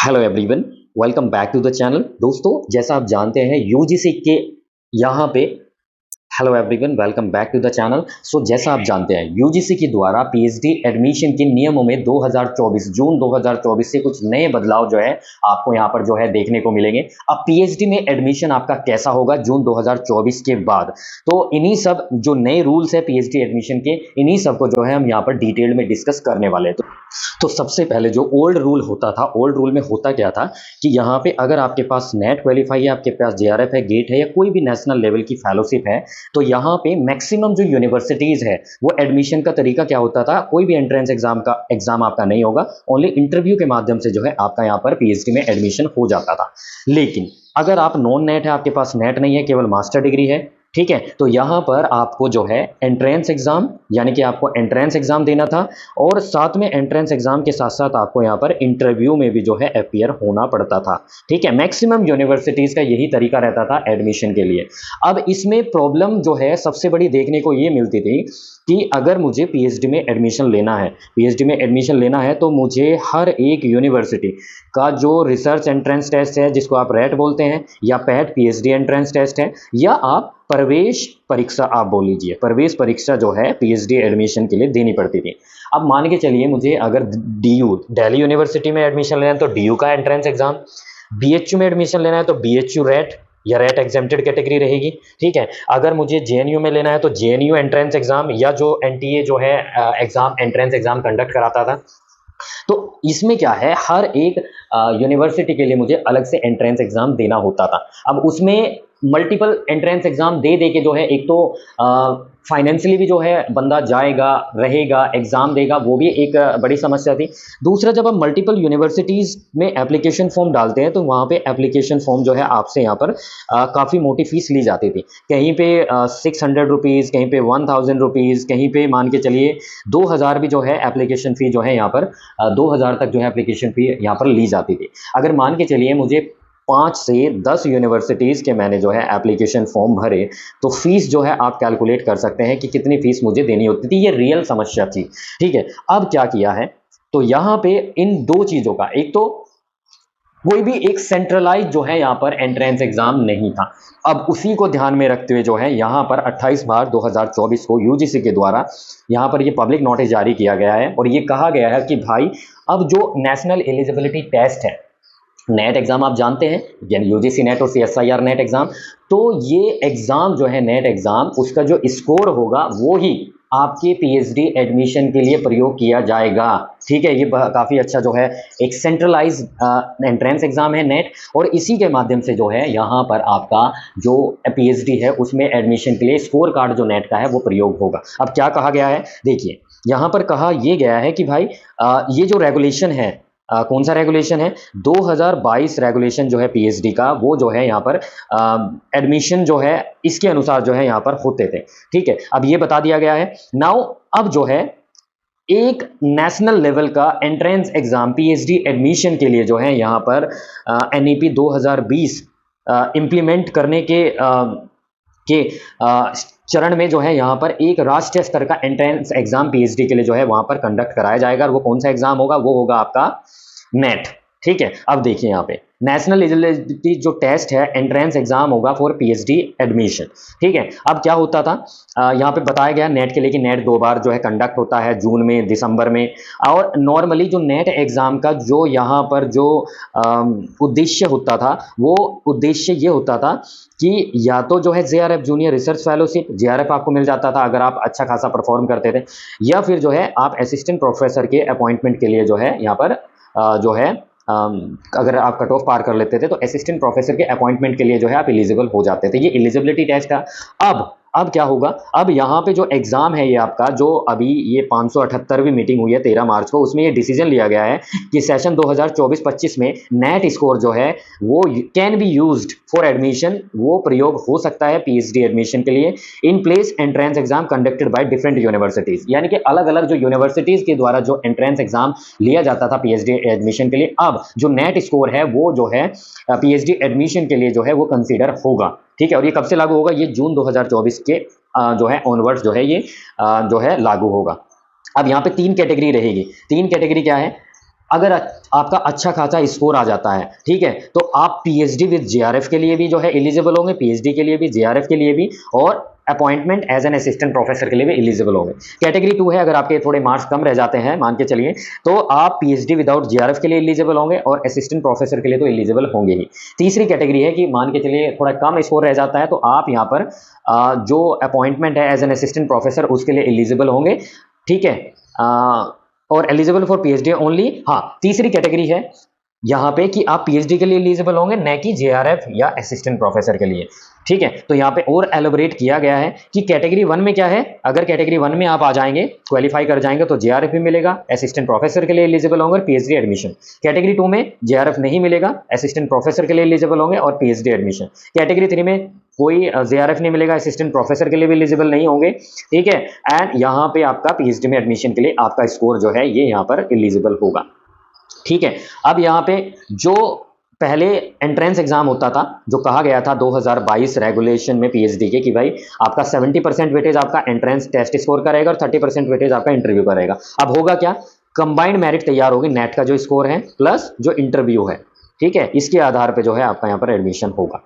Hello everyone, welcome back to the channel. दोस्तों, जैसा आप जानते हैं यूजीसी के यहाँ पे hello everyone, welcome back to the channel. So जैसा आप जानते हैं यूजीसी के द्वारा पीएचडी एडमिशन के नियमों में 2024 जून 2024 से कुछ नए बदलाव जो है आपको यहाँ पर जो है देखने को मिलेंगे। अब पीएचडी में एडमिशन आपका कैसा होगा जून 2024 के बाद, तो इन्हीं सब जो नए रूल्स है पीएचडी एडमिशन के, इन्हीं सब को जो है हम यहाँ पर डिटेल में डिस्कस करने वाले हैं। तो सबसे पहले जो ओल्ड रूल होता था, ओल्ड रूल में होता क्या था कि यहाँ पे अगर आपके पास नेट क्वालिफाई है, आपके पास जेआरएफ है, गेट है या कोई भी नेशनल लेवल की फेलोशिप है, तो यहाँ पे मैक्सिमम जो यूनिवर्सिटीज है वो एडमिशन का तरीका क्या होता था, कोई भी एंट्रेंस एग्जाम आपका नहीं होगा, ओनली इंटरव्यू के माध्यम से जो है आपका यहाँ पर पीएचडी में एडमिशन हो जाता था। लेकिन अगर आप नॉन नेट है, आपके पास नेट नहीं है, केवल मास्टर डिग्री है, ठीक है, तो यहाँ पर आपको जो है एंट्रेंस एग्जाम, यानी कि आपको एंट्रेंस एग्जाम देना था और साथ में एंट्रेंस एग्जाम के साथ साथ आपको यहाँ पर इंटरव्यू में भी जो है अपीयर होना पड़ता था। ठीक है, मैक्सिमम यूनिवर्सिटीज का यही तरीका रहता था एडमिशन के लिए। अब इसमें प्रॉब्लम जो है सबसे बड़ी देखने को ये मिलती थी कि अगर मुझे पीएचडी में एडमिशन लेना है, पीएचडी में एडमिशन लेना है तो मुझे हर एक यूनिवर्सिटी का जो रिसर्च एंट्रेंस टेस्ट है, जिसको आप रैट बोलते हैं, या पैट पीएचडी एंट्रेंस टेस्ट है, या आप प्रवेश परीक्षा आप बोल लीजिए, प्रवेश परीक्षा जो है पीएचडी एडमिशन के लिए देनी पड़ती थी। अब मान के चलिए मुझे अगर डीयू दिल्ली यूनिवर्सिटी में एडमिशन लेना है तो डीयू का एंट्रेंस एग्जाम, बीएचयू में एडमिशन लेना है तो बीएचयू रैट या रैट एग्जेम्प्टेड कैटेगरी रहेगी। ठीक है, अगर मुझे जेएनयू में लेना है तो जेएनयू एंट्रेंस एग्जाम, या जो एनटीए जो है एग्जाम एंट्रेंस एग्जाम कंडक्ट कराता था। तो इसमें क्या है, हर एक यूनिवर्सिटी के लिए मुझे अलग से एंट्रेंस एग्जाम देना होता था। अब उसमें मल्टीपल एंट्रेंस एग्जाम दे दे के जो है, एक तो फाइनेंशियली भी जो है बंदा जाएगा, रहेगा, एग्जाम देगा, वो भी एक बड़ी समस्या थी। दूसरा, जब आप मल्टीपल यूनिवर्सिटीज़ में एप्लीकेशन फॉर्म डालते हैं तो वहाँ पे एप्लीकेशन फॉर्म जो है आपसे यहाँ पर काफ़ी मोटी फीस ली जाती थी। कहीं पे 600 रुपीज़, कहीं पे 1000 रुपीज़, कहीं पे मान के चलिए 2000 भी जो है एप्लीकेशन फ़ी जो है यहाँ पर 2000 तक जो है एप्लीकेशन फ़ी यहाँ पर ली जाती थी। अगर मान के चलिए मुझे 5 से 10 यूनिवर्सिटीज़ के मैंने जो है एप्लीकेशन फॉर्म भरे, तो फीस जो है आप कैलकुलेट कर सकते हैं कि कितनी फीस मुझे देनी होती थी। ये रियल समस्या थी। ठीक है, अब क्या किया है, तो यहाँ पे इन दो चीज़ों का, एक तो कोई भी एक सेंट्रलाइज जो है यहाँ पर एंट्रेंस एग्जाम नहीं था। अब उसी को ध्यान में रखते हुए जो है यहाँ पर 28/2024 को यूजीसी के द्वारा यहाँ पर ये पब्लिक नोटिस जारी किया गया है और ये कहा गया है कि भाई अब जो नेशनल एलिजिबिलिटी टेस्ट है, नेट एग्जाम आप जानते हैं, यानी यूजीसी नेट और सीएसआईआर नेट एग्जाम, तो ये एग्जाम जो है नेट एग्जाम, उसका जो स्कोर होगा वो ही आपके पीएचडी एडमिशन के लिए प्रयोग किया जाएगा। ठीक है, ये काफ़ी अच्छा जो है एक सेंट्रलाइज एंट्रेंस एग्जाम है नेट, और इसी के माध्यम से जो है यहाँ पर आपका जो पीएचडी है उसमें एडमिशन के लिए स्कोर कार्ड जो नेट का है वो प्रयोग होगा। अब क्या कहा गया है, देखिए यहाँ पर कहा यह गया है कि भाई ये जो रेगुलेशन है, कौन सा रेगुलेशन है, 2022 रेगुलेशन जो है पीएचडी का, वो जो है यहाँ पर एडमिशन जो है इसके अनुसार जो है यहाँ पर होते थे। ठीक है, अब ये बता दिया गया है नाउ। अब जो है एक नेशनल लेवल का एंट्रेंस एग्जाम पीएचडी एडमिशन के लिए जो है यहाँ पर एनईपी 2020 इम्प्लीमेंट करने के चरण में जो है यहाँ पर एक राष्ट्रीय स्तर का एंट्रेंस एग्जाम पीएचडी के लिए जो है वहां पर कंडक्ट कराया जाएगा, और वो कौन सा एग्जाम होगा, वो होगा आपका नेट। ठीक है, अब देखिए यहाँ पे नेशनल एलिजिबिलिटी जो टेस्ट है एंट्रेंस एग्जाम होगा फॉर पीएचडी एडमिशन। ठीक है, अब क्या होता था, यहाँ पे बताया गया नेट के लिए कि नेट 2 बार जो है कंडक्ट होता है, जून में, दिसंबर में। और नॉर्मली जो नेट एग्जाम का जो यहाँ पर जो उद्देश्य होता था, वो उद्देश्य ये होता था कि या तो जो है JRF junior research fellowship, JRF आपको मिल जाता था अगर आप अच्छा खासा परफॉर्म करते थे, या फिर जो है आप असिस्टेंट प्रोफेसर के अपॉइंटमेंट के लिए जो है यहाँ पर जो है अगर आप कट ऑफ पार कर लेते थे तो असिस्टेंट प्रोफेसर के अपॉइंटमेंट के लिए जो है आप एलिजिबल हो जाते थे। ये एलिजिबिलिटी टेस्ट था। अब क्या होगा, अब यहाँ पे जो एग्जाम है ये आपका, जो अभी ये 578वीं मीटिंग हुई है 13 मार्च को, उसमें ये डिसीजन लिया गया है कि सेशन 2024-25 में नेट स्कोर जो है वो can be used for admission, वो प्रयोग हो सकता है पीएचडी एडमिशन के लिए in place entrance exam conducted by different universities, यानी कि अलग अलग जो यूनिवर्सिटीज के द्वारा जो एंट्रेंस एग्जाम लिया जाता था पीएचडी एडमिशन के लिए, अब जो नेट स्कोर है वो जो है पीएचडी एडमिशन के लिए जो है वो कंसीडर होगा। ठीक है, और ये कब से लागू होगा, ये जून 2024 के जो है ऑनवर्ड्स जो है ये जो है लागू होगा। अब यहाँ पे 3 कैटेगरी रहेगी। 3 कैटेगरी क्या है, अगर आपका अच्छा खासा स्कोर आ जाता है, ठीक है, तो आप पीएचडी विद जेआरएफ के लिए भी जो है एलिजिबल होंगे, पीएचडी के लिए भी, जेआरएफ के लिए भी, और appointment as an assistant professor के लिए भी एलिजिबल होंगे। कैटेगरी 2 है, अगर आपके थोड़े मार्क्स कम रह जाते हैं, मान के चलिए, तो आप पीएचडी विदाउट जेआरएफ के लिए एलिजिबल होंगे और असिस्टेंट प्रोफेसर के लिए तो एलिजिबल होंगे ही। तीसरी कैटेगरी है कि मान के चलिए थोड़ा कम स्कोर रह जाता है, तो आप यहाँ पर जो अपॉइंटमेंट है एज एन असिस्टेंट प्रोफेसर उसके लिए एलिजिबल होंगे, ठीक है, और एलिजिबल फॉर पीएचडी ओनली। हाँ, तीसरी कैटेगरी है यहाँ पे कि आप पीएचडी के लिए एलिजिबल होंगे, न कि जेआरएफ या असिस्टेंट प्रोफेसर के लिए, ठीक है। तो यहाँ पे और एलोबरेट किया गया है कि कैटेगरी 1 में क्या है, अगर कैटेगरी 1 में आप आ जाएंगे, क्वालिफाई कर जाएंगे, तो जेआरएफ भी मिलेगा, असिस्टेंट प्रोफेसर के लिए एलिजिबल होंगे और पीएचडी एडमिशन। कैटेगरी 2 में जेआरएफ नहीं मिलेगा, असिस्टेंट प्रोफेसर के लिए एलिजिबल होंगे और पीएचडी एडमिशन। कैटेगरी 3 में कोई जेआरएफ नहीं मिलेगा, असिस्टेंट प्रोफेसर के लिए भी एलिजिबल नहीं होंगे, ठीक है। एंड यहाँ पे आपका पीएचडी में एडमिशन के लिए आपका स्कोर जो है ये यहाँ पर एलिजिबल होगा, ठीक है। अब यहाँ पे जो पहले एंट्रेंस एग्जाम होता था, जो कहा गया था 2022 रेगुलेशन में पीएचडी के, कि भाई आपका 70% वेटेज आपका एंट्रेंस टेस्ट स्कोर का रहेगा और 30% वेटेज आपका इंटरव्यू का रहेगा। अब होगा क्या, कंबाइंड मेरिट तैयार होगी, नेट का जो स्कोर है प्लस जो इंटरव्यू है, ठीक है, इसके आधार पे जो है आपका यहाँ पर एडमिशन होगा,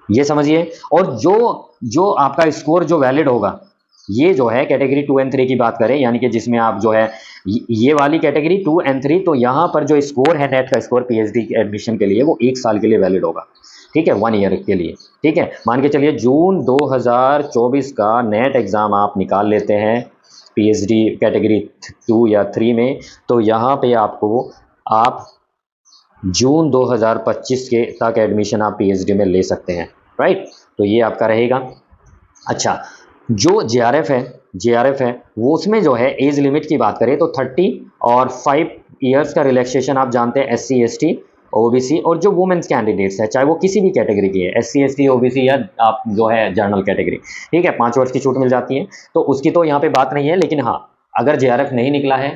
ये समझिए। और जो आपका स्कोर जो वैलिड होगा, ये जो है कैटेगरी 2 एंड 3 की बात करें, यानी कि जिसमें आप जो है ये वाली कैटेगरी 2 एंड 3, तो यहाँ पर जो स्कोर है नेट का स्कोर पीएचडी एडमिशन के लिए, वो 1 साल के लिए वैलिड होगा, ठीक है, 1 ईयर के लिए, ठीक है। मान के चलिए जून 2024 का नेट एग्जाम आप निकाल लेते हैं पीएचडी कैटेगरी 2 या 3 में, तो यहाँ पे आपको आप जून 2025 के तक एडमिशन आप पीएचडी में ले सकते हैं, राइट। तो ये आपका रहेगा। अच्छा, जो जेआरएफ है वो उसमें जो है एज लिमिट की बात करें तो 30 और 5 इयर्स का रिलैक्सेशन आप जानते हैं, एससी एसटी ओबीसी और जो वुमेन्स कैंडिडेट्स है, चाहे वो किसी भी कैटेगरी की है, एससी एसटी ओबीसी या आप जो है जनरल कैटेगरी, ठीक है, 5 वर्ष की छूट मिल जाती है, तो उसकी तो यहाँ पे बात नहीं है। लेकिन हाँ, अगर जेआरएफ नहीं निकला है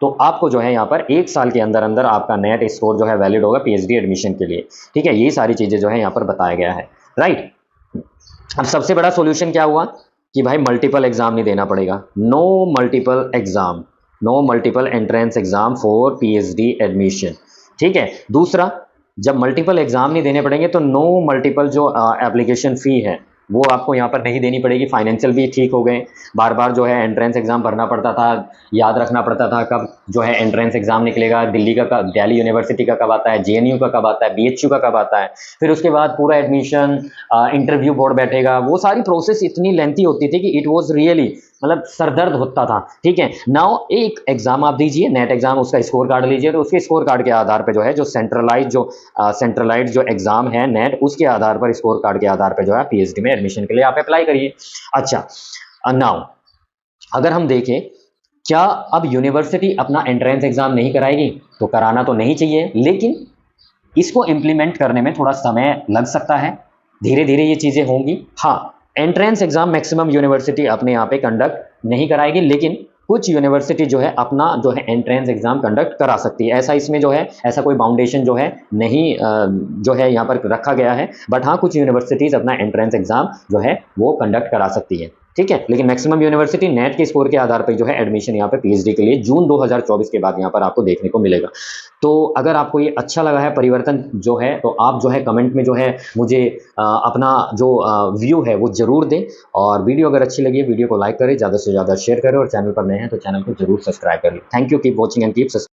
तो आपको जो है यहाँ पर 1 साल के अंदर अंदर आपका नेट स्कोर जो है वैलिड होगा पीएचडी एडमिशन के लिए, ठीक है। ये सारी चीज़ें जो है यहाँ पर बताया गया है, राइट। अब सबसे बड़ा सॉल्यूशन क्या हुआ कि भाई मल्टीपल एग्जाम नहीं देना पड़ेगा, no multiple entrance exam for PhD admission, ठीक है। दूसरा, जब मल्टीपल एग्जाम नहीं देने पड़ेंगे तो नो मल्टीपल जो एप्लीकेशन फ़ी है वो आपको यहाँ पर नहीं देनी पड़ेगी, फाइनेंशियल भी ठीक हो गए। बार बार जो है एंट्रेंस एग्जाम भरना पड़ता था, याद रखना पड़ता था कब जो है एंट्रेंस एग्जाम निकलेगा, दिल्ली का दिल्ली यूनिवर्सिटी का कब आता है, जेएनयू का कब आता है, बीएचयू का कब आता है, फिर उसके बाद पूरा एडमिशन इंटरव्यू बोर्ड बैठेगा, वो सारी प्रोसेस इतनी लेंथी होती थी कि इट वॉज रियली मतलब सरदर्द होता था, ठीक है। नाउ एक एग्जाम आप दीजिए, नेट एग्जाम, उसका स्कोर कार्ड लीजिए, तो उसके स्कोर कार्ड के आधार पे जो है जो सेंट्रलाइज जो एग्जाम है नेट, उसके आधार पर, स्कोर कार्ड के आधार पे जो है पीएचडी में एडमिशन के लिए आप अप्लाई करिए। अच्छा, नाउ अगर हम देखें, क्या अब यूनिवर्सिटी अपना एंट्रेंस एग्जाम नहीं कराएगी? तो कराना तो नहीं चाहिए, लेकिन इसको इम्प्लीमेंट करने में थोड़ा समय लग सकता है, धीरे धीरे ये चीज़ें होंगी। हाँ, एंट्रेंस एग्जाम मैक्सिमम यूनिवर्सिटी अपने यहाँ पे कंडक्ट नहीं कराएगी, लेकिन कुछ यूनिवर्सिटी जो है अपना जो है एंट्रेंस एग्जाम कंडक्ट करा सकती है। ऐसा इसमें जो है ऐसा कोई बाउंडेशन जो है नहीं जो है यहाँ पर रखा गया है, बट हाँ कुछ यूनिवर्सिटीज़ अपना एंट्रेंस एग्जाम जो है वो कंडक्ट करा सकती है, ठीक है। लेकिन मैक्सिमम यूनिवर्सिटी नेट के स्कोर के आधार पर जो है एडमिशन यहाँ पे पीएचडी के लिए जून 2024 के बाद यहाँ पर आपको देखने को मिलेगा। तो अगर आपको ये अच्छा लगा है परिवर्तन जो है, तो आप जो है कमेंट में जो है मुझे अपना जो व्यू है वो ज़रूर दें, और वीडियो अगर अच्छी लगी है वीडियो को लाइक करें, ज़्यादा से ज़्यादा शेयर करें, और चैनल पर नए हैं तो चैनल को जरूर सब्सक्राइब करें। Thank you, keep watching and keep